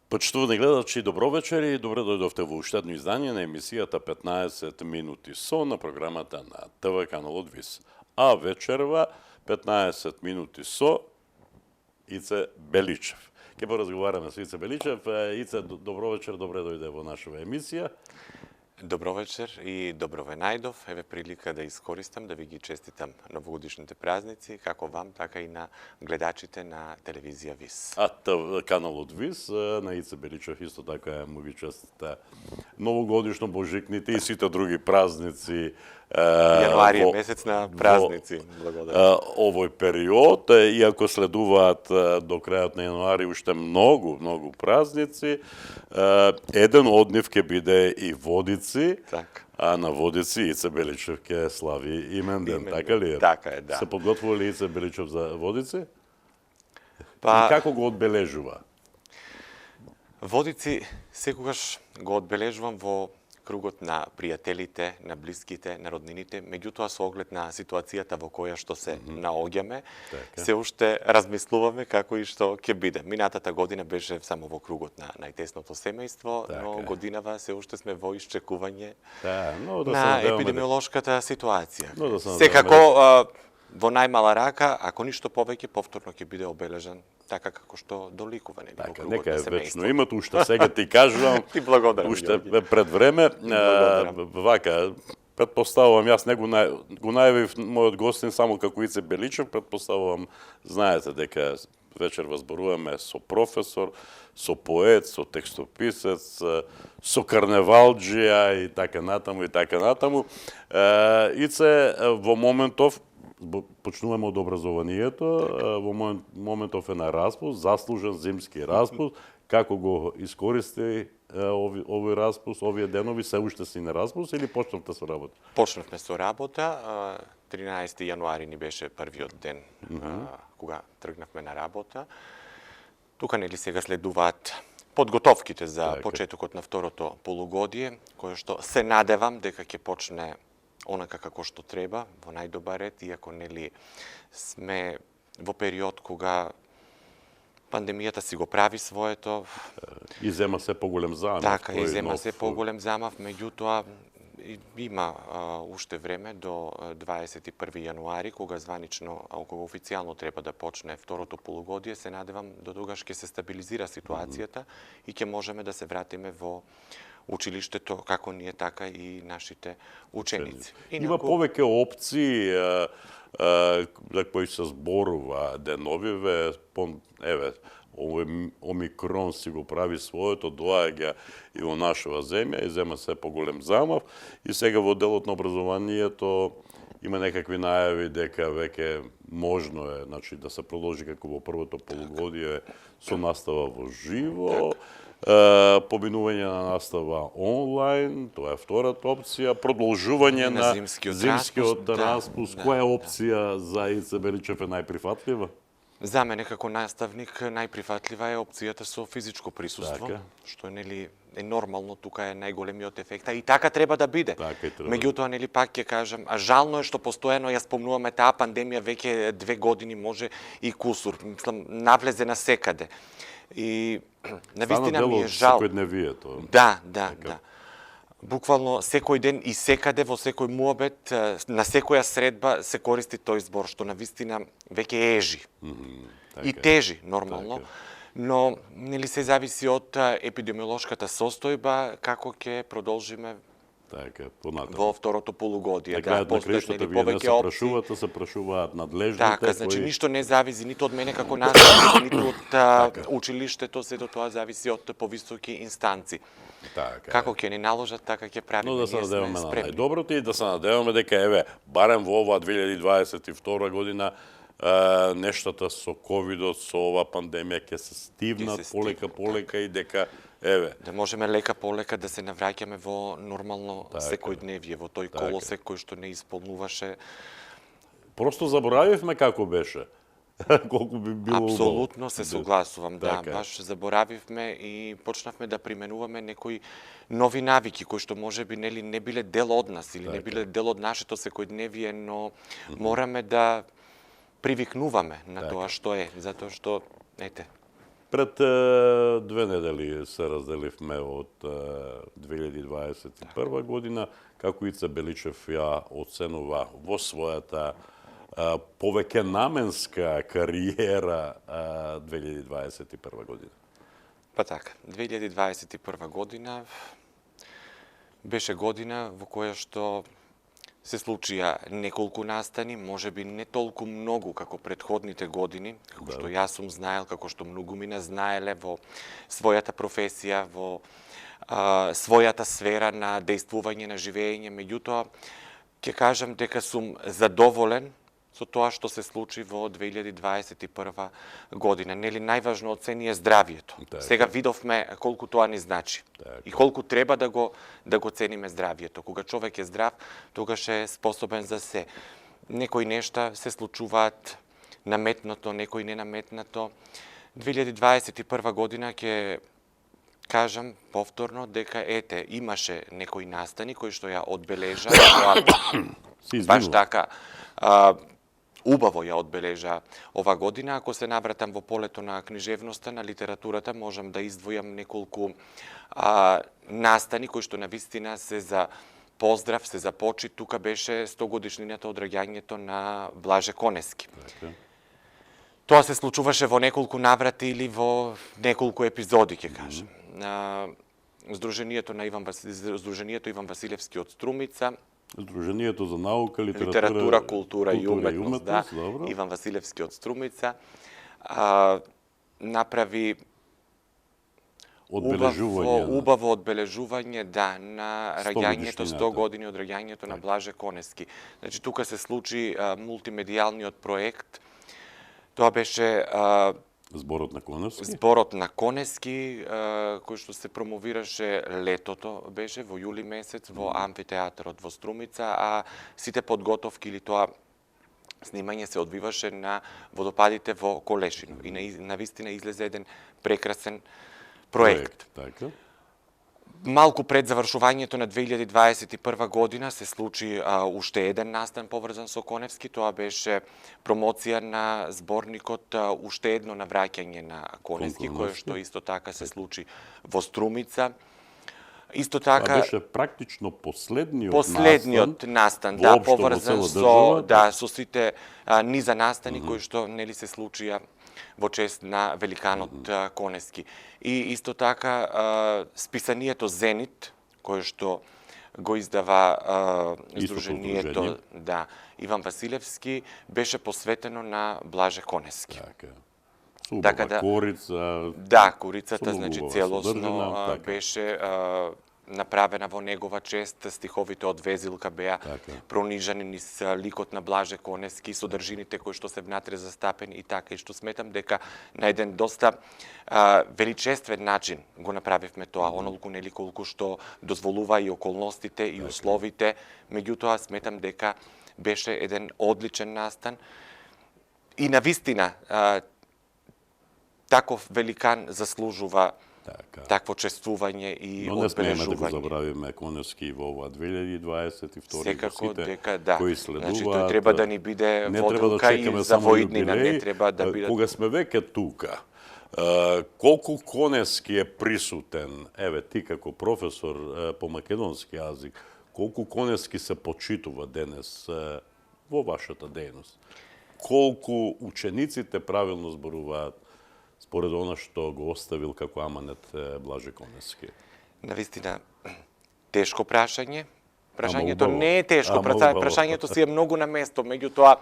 Почитувани гледачи, добро вечер и добре дојдовте во уште едно издание на емисијата 15 минути со на програмата на ТВ каналот ВИС. А вечерва 15 минути со Ице Беличев. Ке поразговараме со Ице Беличев. Ице, добро вечер, добре дојде во нашава емисија. Добро вечер и добро ве најдов. Еве прилика да искористам да ви ги честитам новогодишните празници, како вам, така и на гледачите на телевизија ВИС. А каналот ВИС, на Ице Беличев исто така му ги честита новогодишно, божикните и сите други празници. Јануари е месец на празници. Благодарам. Овој период, иако следуваат до крајот на јануари уште многу празници, еден од нив ќе биде и Водици, така. А на Водици Ице Беличев ќе слави именден, така ли е? Така е, да. Се подготвува ли Ице Беличев за Водици? Па, и како го одбележува? Водици секогаш го одбележувам во кругот на пријателите, на блиските, на роднините, меѓутоа со оглед на ситуацијата во која што се наоѓаме, се уште размислуваме како и што ќе биде. Минатата година беше само во кругот на најтесното семејство, но годинава се уште сме во исчекување на епидемиолошката ситуација. Секако во најмала рака, ако ништо повеќе, повторно ќе биде обележан така како што доликува во кругот на семејство. Нека е вечно името, уште сега ти кажувам. Ти благодарам. Уште пред време, вака, предпоставувам, јас не го најавив мојот гостин само како Ице Беличев, предпоставувам, знаете дека вечер возборуваме со професор, со поет, со текстописец, со карневалџија и така натаму и така натаму. Ице во моментов почнуваме од образованието, во моментов е на распуст, заслужен зимски распуст. Како го искористи овој распуст, овие денови, се уште си на распуст или почнавте со работа? Почнавме со работа. 13 јануари ни беше првиот ден кога тргнавме на работа. Тука нели сега следуваат подготовките за почетокот на второто полугодие, кое што се надевам дека ќе почне онака како што треба, во најдобар ред, иако нели сме во период кога пандемијата си го прави своето. И зема се поголем замав. Така, и зема се поголем замав, меѓутоа има уште време до 21 јануари, кога званично, кога официјално треба да почне второто полугодие, се надевам до тогаш ќе се стабилизира ситуацијата и ќе можеме да се вратиме во училиштето, како ние, така и нашите ученици. Има повеќе опции за кои се зборува деновиве, еве, овој омикрон си го прави своето, доаѓа и во нашава земја и зема се поголем замав. И сега во делот на образованието има некакви најави дека веќе можно е, значи, да се продолжи како во првото полугодие со настава во живо. Поминување на настава онлайн, тоа е втората опција, продолжување на зимскиот распуст. Која опција за Ице Беличев е најприфатлива? За мене како наставник најприфатлива е опцијата со физичко присуство, што нели е нормално, тука е најголемиот ефект, и така треба да биде. Меѓутоа нели пак ќе кажам, а жално е што постојано ја спомнуваме таа пандемија веќе 2 години, може и кусур, мислам навлезе на секаде. И навистина ми е жал. Секојдневието. Да. Буквално секој ден и секаде во секој муабет, на секоја средба се користи тој збор, што навистина веќе ежи. И тежи, нормално. Но нели се зависи од епидемиолошката состојба, како ќе продолжиме во второто полугодие. На крајот вие не се прашувате, се прашуваат надлежните. Така, значи ништо не зависи ниту од мене како наставник, ниту од училиштето, сето тоа зависи од повисоки инстанци. Како ќе ни наложат, така ќе правиме. Но да се надеваме на најдоброто и да се надеваме дека еве барем во оваа 2022 година нештата со ковидот, со ова пандемија ќе се стивнат полека и дека еве да можеме лека полека да се навраќаме во нормално секојдневие, во тој колосек кој што не исполнуваше Просто заборавивме како беше. Колку би било Апсолутно се согласувам, да. Така е. Баш заборавивме и почнавме да применуваме некои нови навики кои што можеби не биле дел од нас или не биле дел од нашето секојдневие, но мораме да привикнуваме на тоа што е, затоа што ете. Пред 2 недели се разделивме од 2021 година, како Ица Беличев ја оценува во својата повеќе наменска кариера 2021 година. Па така, 2021 година беше година во која што се случија неколку настани, можеби не толку многу како претходните години, како што јас сум знаел, како што многумина знаеле во својата професија, во својата сфера на дејствување, на живење. Меѓутоа, ќе кажам дека сум задоволен со тоа што се случи во 2021 година. Нели најважно од се ни е здравието. Сега видовме колку тоа ни значи и колку треба да го цениме здравието. Кога човек е здрав, тогаш е способен за се. Некои нешта се случуваат наметнато, некои ненаметнато. 2021 година ќе кажам повторно дека ете имаше некои настани кои што ја одбележа, баш така убаво ја одбележа ова година. Ако се навратам во полето на книжевноста, на литературата, можам да издвојам неколку настани кои што навистина се за поздрав, се за почит. Тука беше 100 годишнината од раѓањето на Блаже Конески. Тоа се случуваше во неколку наврати или во неколку епизоди, ќе кажам. Сдруженијето Иван Василевски од Струмица, Сдруженијето за наука, литература, култура и уметност, да, Иван Василевски од Струмица, направи убаво одбележување, да, на раѓањето 100 години од раѓањето на Блаже Конески. Значи, тука се случи мултимедијалниот проект. Тоа беше Зборот на Конески? Зборот на Конески, кој што се промовираше летото, беше во јули месец во амфитеатарот во Струмица, а сите подготовки или тоа снимање се одвиваше на водопадите во Колешино. И навистина излезе еден прекрасен проект. Така. Малку пред завршувањето на 2021 година се случи уште еден настан поврзан со Коневски. Тоа беше промоција на зборникот уште едно навраќање на Коневски, кое што исто така се случи во Струмица. Исто така беше практично последниот настан, да, поврзан со сите низа настани кои што нели се случија во чест на великанот Конески. И исто така списанието Зенит, кое што го издава Сдруженијето Иван Василевски, беше посветено на Блаже Конески. Така, корица. Да, корицата, значи целосно беше направена во негова чест. Стиховите од Везилка беа пронижани низ ликот на Блаже Конески, содржините кои што се внатре застапени и така, и што сметам дека на еден доста величествен начин го направивме тоа, онолку нели колку што дозволува и околностите и условите. Меѓутоа сметам дека беше еден одличен настан и навистина таков великан заслужува такво чествување и одбележување. Но не смееме да го забравиме Коневски во ова 2022 сите кои следуваат. Значи, тој треба да ни биде воделка и за воиднина. Не треба да биде... Кога сме веќе тука, колку Коневски е присутен, еве ти како професор по македонски јазик, колку Коневски се почитува денес во вашата дејност? Колку учениците правилно зборуваат според она што го оставил како аманет Блаже Конески? Навистина, тешко прашање. Прашањето не е тешко, прашањето си е многу на место, меѓутоа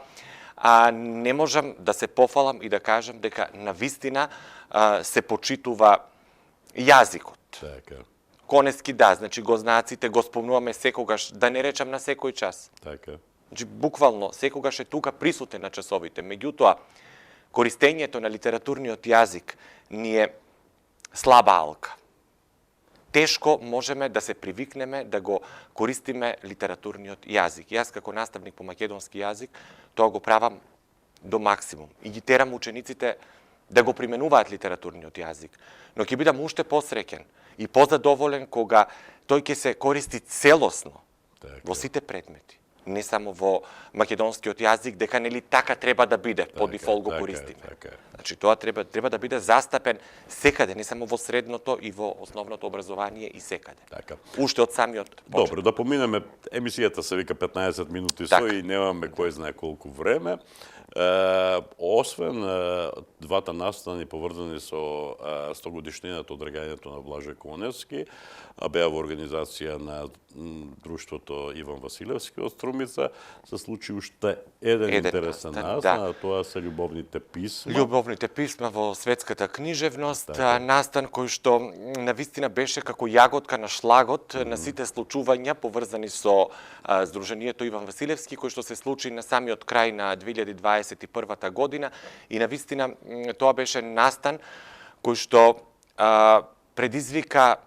не можам да се пофалам и да кажам дека навистина се почитува јазикот. Така. Конески да, значи го знаците, го спомнуваме секогаш, да не речам на секој час. Така. Значи буквално секогаш е тука присутен на часовите, меѓутоа користењето на литературниот јазик ни е слаба алка. тешко можеме да се привикнеме да го користиме литературниот јазик. Јас како наставник по македонски јазик тоа го правам до максимум и ги терам учениците да го применуваат литературниот јазик. Но ќе бидам уште посреќен и позадоволен кога тој ќе се користи целосно во сите предмети, не само во македонскиот јазик, дека нели така треба да биде, по дефолт го користиме. Значи тоа треба да биде застапен секаде, не само во средното и во основното образование и секаде. Уште од самиот почеток. Добро, да поминеме, емисијата се вика 15 минути со и немаме кој знае колку време. Освен двата настани поврзани со 100 годишнината од регањето на Блаже Коневски, беа во организација на Друштвото Иван Василевски од Струмица, се случи уште еден интересен настан, а тоа се љубовните писма. Љубовните писма во светската книжевност, настан кој што навистина беше како јаготка на шлагот на сите случувања поврзани со Сдруженијето Иван Василевски, кој што се случи на самиот крај на 2021 година и навистина тоа беше настан кој што предизвика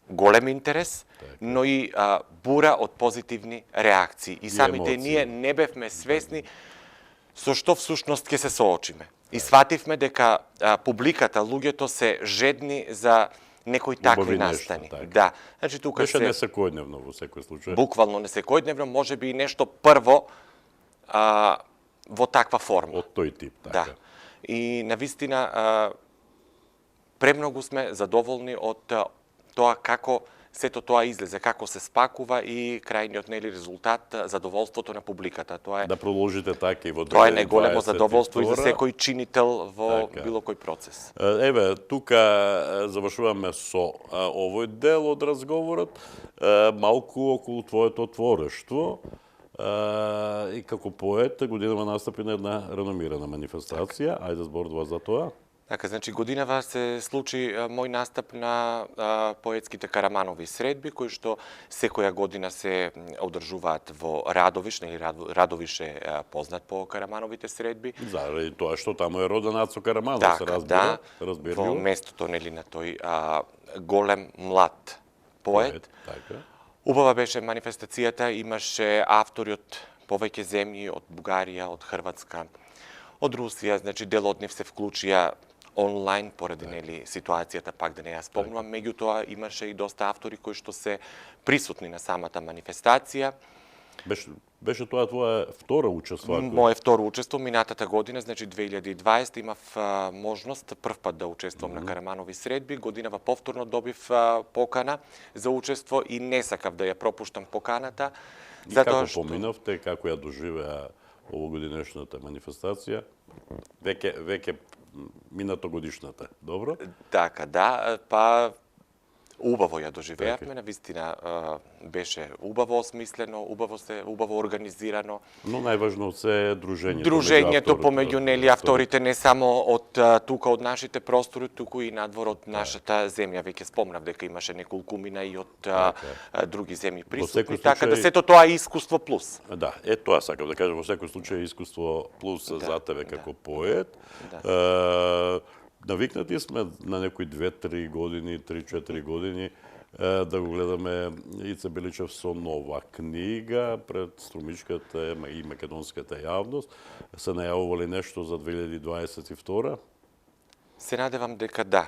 голем интерес, но и бура од позитивни реакции. И самите ние не бевме свесни со што всушност ќе се соочиме. И свативме дека публиката, луѓето се жедни за некои такви настани. Да. Значи тука беше несекојдневно во секој случај. Буквално несекојдневно, можеби и нешто прво во таква форма. Од тој тип, така. Да. И навистина премногу сме задоволни од тоа како сето тоа излезе, како се спакува и крајниот нели резултат, задоволството на публиката. Тоа е да продолжите така и во 2022. Тоа е најголемо задоволство и за секој чинител во било кој процес. Еве, тука завршуваме со овој дел од разговорот, малку околу твоето творештво. И како поет, годинава настапи на една реномирана манифестација. Ајде зборува за тоа. Така, значи годинава се случи мој настап на поетските Караманови средби, кои што секоја година се одржуваат во Радовиш, нели Радовиш е познат по Карамановите средби. Заради тоа што таму е роден Ацо Караманов, се разбира, во местото нели на тој голем млад поет. Убава беше манифестацијата, имаше автори од повеќе земји, од Бугарија, од Хрватска, од Русија, значи дел од нив се вклучија онлайн поради нели ситуацијата, пак да не ја спомнувам, меѓутоа имаше и доста автори кои што се присутни на самата манифестација. Беше тоа твоја втора учество? Моје второ учество минатата година, значи 2020, имав можност прв пат да учествувам на Караманови средби. Годинава повторно добив покана за учество и не сакав да ја пропуштам поканата. И како поминавте, како ја доживеа овогодинешната манифестација? Веќе минатогодишната, добро? Така, да, па убаво ја доживеавме, навистина беше убаво осмислено, убаво организирано. Но најважно се дружењето. Дружењето помеѓу нели авторите не само од тука од нашите простори, туку и надвор од нашата земја. Веќе спомнав дека имаше неколкумина и од други земји присутни, така да сето тоа е искуство плюс. Да, тоа сакам да кажам, во секој случај искуство плюс за тебе како поет. Навикнати сме на некои 2-3 години, 3-4 години да го гледаме Ице Беличев со нова книга пред струмичката и македонската јавност. Се најавували нешто за 2022? Се надевам дека да.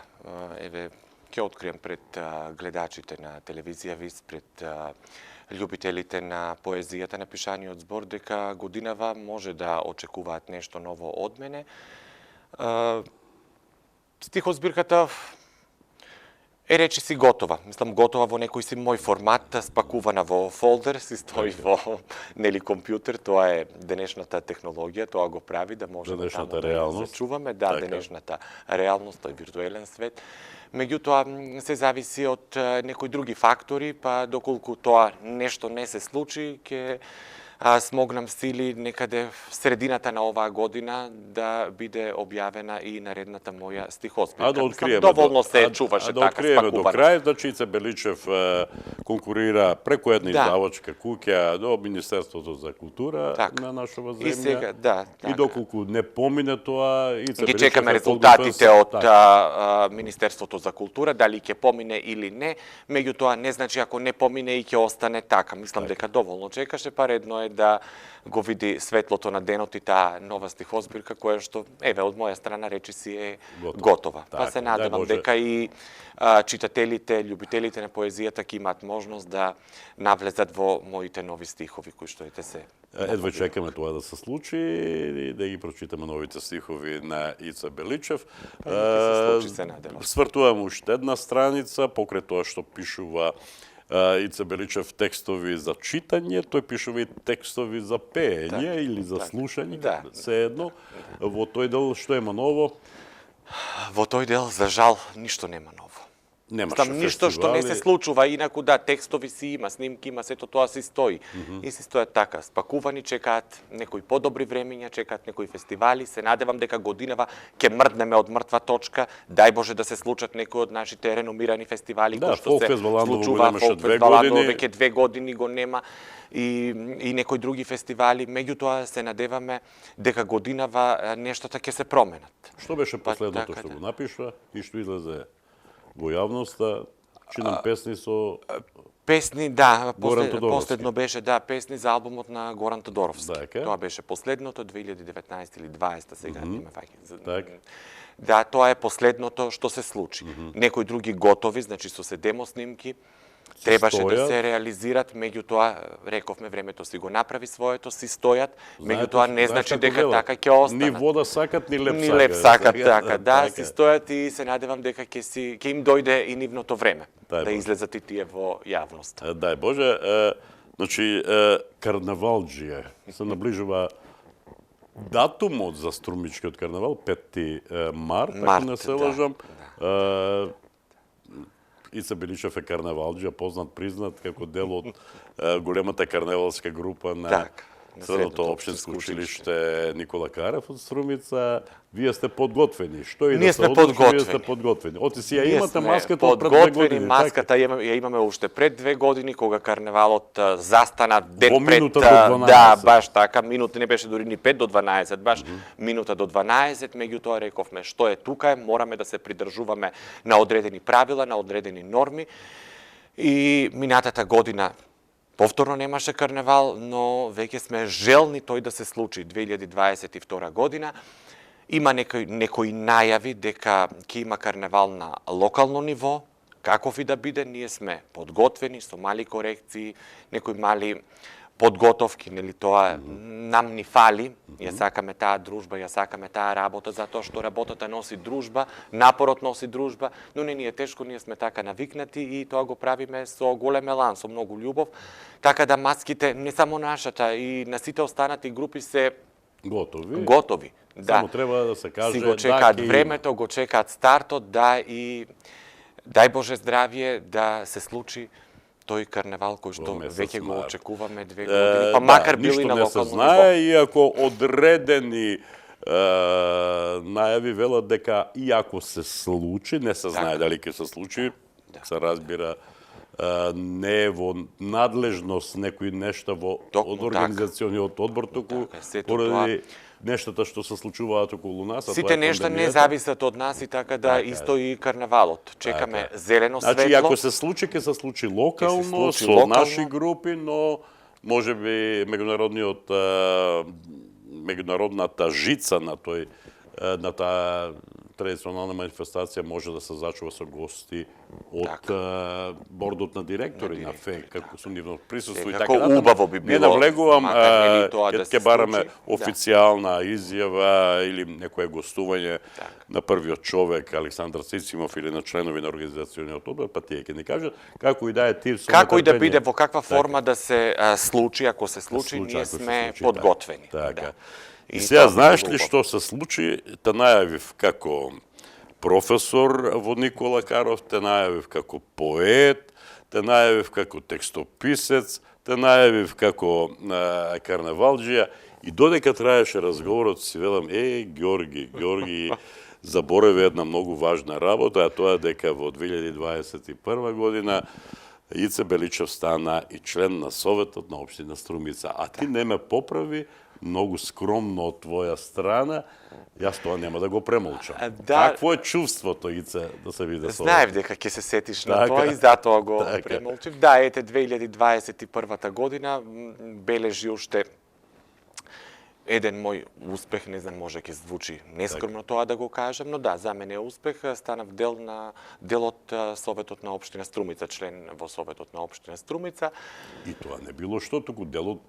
Еве, ќе открием пред гледачите на телевизија ВИС, пред љубителите на поезијата, на пишаниот збор, дека годинава може да очекуваат нешто ново од мене. Стихозбирката е речиси готова. Мислам, готова во некој си мој формат, спакувана во фолдер, си стои во нели компјутер. Тоа е денешната технологија, тоа го прави да можеме таму да се чуваме. Да, денешната реалност, тој виртуелен свет. Меѓутоа, се зависи од некои други фактори, па доколку тоа нешто не се случи, ќе смогнам сили некаде в средината на оваа година да биде објавена и наредната моја стихоспевка. А да откриеме доволно се чуваше така откриеме до спакувано. крај, значи Ице Беличев конкурира преку една издавачка куќа до Министерството за култура на нашава земја. И сега, И доколку не помине тоа, Ице ги Беличев чекаме е резултатите подготвен од Министерството за култура, дали ќе помине или не. Меѓутоа не значи ако не помине и ќе остане така. Мислам дека доволно чекаше, па редно е да го види светлото на денот и таа нова стихозбирка која што еве од моја страна речиси е готова. Па се надевам дека и читателите, љубителите на поезијата ќе имаат можност да навлезат во моите нови стихови кои што се. Едва чекаме тоа да се случи и да ги прочитаме новите стихови на Ице Беличев. Свртувам уште една страница, покрај тоа што пишува Ице Беличев текстови за читање, тој пишува и текстови за пеење или за слушање, се едно. Во тој дел што има ново? Во тој дел, за жал, ништо нема ново. Немаше ништо што не се случува, инаку текстови си има, снимки има, сето тоа си стои. И си стојат така, спакувани, чекаат некои подобри времења, чекаат некои фестивали, се надевам дека годинава ќе мрднеме од мртва точка, дај Боже да се случат некои од нашите реномирани фестивали кои што се случува, Фолкфест Валандово веќе 2 години го нема и некои други фестивали, меѓутоа се надеваме дека годинава нештата ќе се променат. Што беше последното што го напиша и што излезе во јавноста? Чинам песни со песни, последно беше песни за албумот на Горан Тодоровски. Тоа беше последното 2019 или 2020 сега нема фаќа. Да, тоа е последното што се случи. Некои други готови, значи со се демо снимки, требаше да се реализират, меѓутоа рековме времето си го направи своето, си стојат, меѓутоа не значи дека така ќе останат. Ни вода сакат, ни леп сакат. Ни леп сакат, така, си стојат и се надевам дека ќе им дојде и нивното време да излезат и тие во јавност. Дај Боже, значи карнавалџија се наближува датумот за Струмичкиот карнавал, 5 март, ако не се лажам. Ице Беличев е карнавалџија, познат, признат како дел од големата карнавалска група на Средното општинско училиште Никола Карев од Струмица. Вие сте подготвени. Што и да се одлучи, вие сте подготвени. Оти си ја имате маската од пред 2 години. Маската ја имаме уште пред 2 години, кога карневалот застана ден пред. Минута до 12. Да, баш така. Минута не беше дури ни 5 до 12, баш минута до 12. Меѓутоа рековме што е тука, мораме да се придржуваме на одредени правила, на одредени норми. И минатата година повторно немаше карневал, но веќе сме желни тој да се случи 2022 година. Има некои најави дека ќе има карневал на локално ниво, каков и да биде, ние сме подготвени со мали корекции, некои мали подготовки, нели тоа нам ни фали. Ја сакаме таа дружба, ја сакаме таа работа, затоа што работата носи дружба, напорот носи дружба, но не ни е тешко, ние сме така навикнати и тоа го правиме со голем елан, со многу љубов. Така да маските, не само нашата, и на сите останати групи се готови. Само треба да се каже, си го чекаат времето, го чекаат стартот, и дај Боже здравје да се случи тој карневал кој што веќе го очекуваме 2 години, па макар бил и на локално ниво. Ништо не се знае, иако одредени најави велат дека иако се случи, не се знае дали ќе се случи, се разбира, не е во надлежност некои нешта од организациониот одбор, туку поради нештата што се случуваат околу нас. Сите нешта не зависат од нас и така да исто и карневалот. Чекаме зелено светло. Значи, ако се случи, ќе се случи локално, со наши групи, но можеби меѓународната жица на таа традиционална манифестација може да се зачува со гости од бордот на директори на ФЕК, како со нивно присуство и така натаму. Убаво би било. Не навлегувам, ќе бараме официјална изјава или некое гостување на првиот човек, Александар Цицимов, или на членови на организациониот одбор, па тие ќе ни кажат како и да е тир со како и да биде, во каква форма да се случи, ако се случи, ние сме подготвени. И сега знаеш ли што се случи? Те најавив како професор во Никола Каров, те најавив како поет, те најавив како текстописец, те најавив како карнавалџија и додека траеше разговорот си велам, Георги, заборави една многу важна работа, а тоа дека во 2021 година Ице Беличев стана и член на Советот на општина Струмица. А ти не ме поправи, многу скромно од твоја страна, јас тоа нема да го премолчам. Какво е чувството, Ице, да се види со? Знаев дека ќе се сетиш на тоа и затоа го премолчив. Да, ете 2021 година бележи уште еден мој успех, не знам, може ќе звучи нескромно тоа да го кажам, но да, за мене е успех. Станав дел од Советот на општина Струмица, член во Советот на општина Струмица. И тоа не било што, туку дел од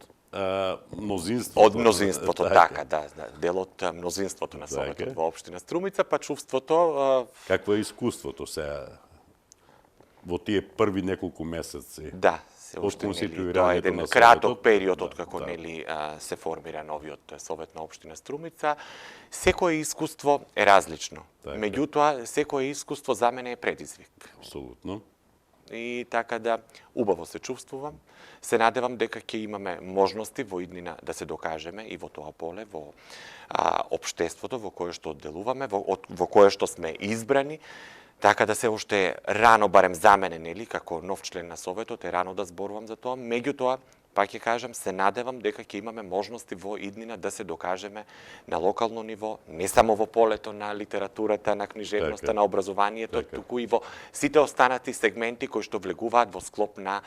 мнозинството. Од мнозинството, така, да, дел од мнозинството на Советот во општина Струмица, па чувството... Какво е искуството сега во тие први неколку месеци? Да, уште тоа е еден краток период од како нели се формира новиот Совет на општина Струмица. Секое искуство е различно. Меѓутоа, секое искуство за мене е предизвик. Апсолутно. И така да убаво се чувствувам. Се надевам дека ќе имаме можности во иднина да се докажеме и во тоа поле, во општеството во кое што делуваме, во кое што сме избрани. Така да се уште рано, барем за мене, нели, како нов член на Советот, е рано да зборувам за тоа. Меѓутоа, пак ќе кажам, се надевам дека ќе имаме можности во иднина да се докажеме на локално ниво, не само во полето на литературата, на книжевноста, на образованието, туку и во сите останати сегменти кои што влегуваат во склоп на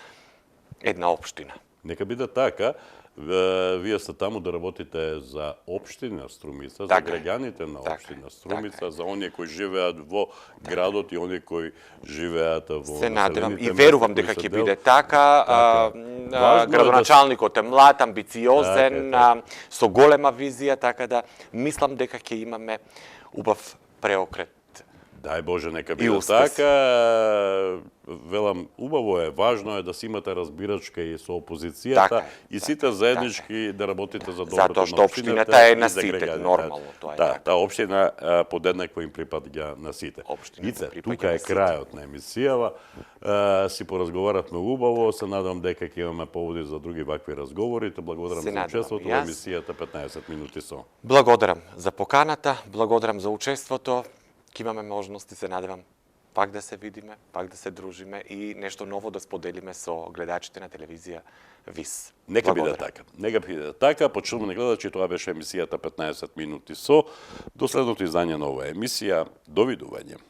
една општина. Нека биде така. Вие сте таму да работите за општина Струмица, за граѓаните на општина Струмица, за оние кои живеат во градот и оние кои живеат во населените места. Се надевам и верувам дека ќе биде така. Градоначалникот е млад, амбициозен, со голема визија, така да мислам дека ќе имаме убав преокрет. Дај Боже, нека биде така. Велам, убаво е, важно е да си имате разбирачка и со опозицијата и сите заеднички да работите за доброто на општината. Затоа што општината е на сите, нормално, тоа е така. Таа општина подеднакво им припаѓа на сите. Ице, тука е крајот на емисијава. Си поразговаравме убаво, се надам дека ќе имаме поводи за други вакви разговори. Те благодарам за учеството во емисијата 15 минути со. Благодарам за поканата, благодарам за учеството. Ќе имаме можности, се надевам, пак да се видиме, пак да се дружиме и нешто ново да споделиме со гледачите на телевизија ВИС. Нека биде така. Нека биде така. Почитувани гледачи, тоа беше емисијата 15 минути со. До следното издание на оваа емисија. Довидување.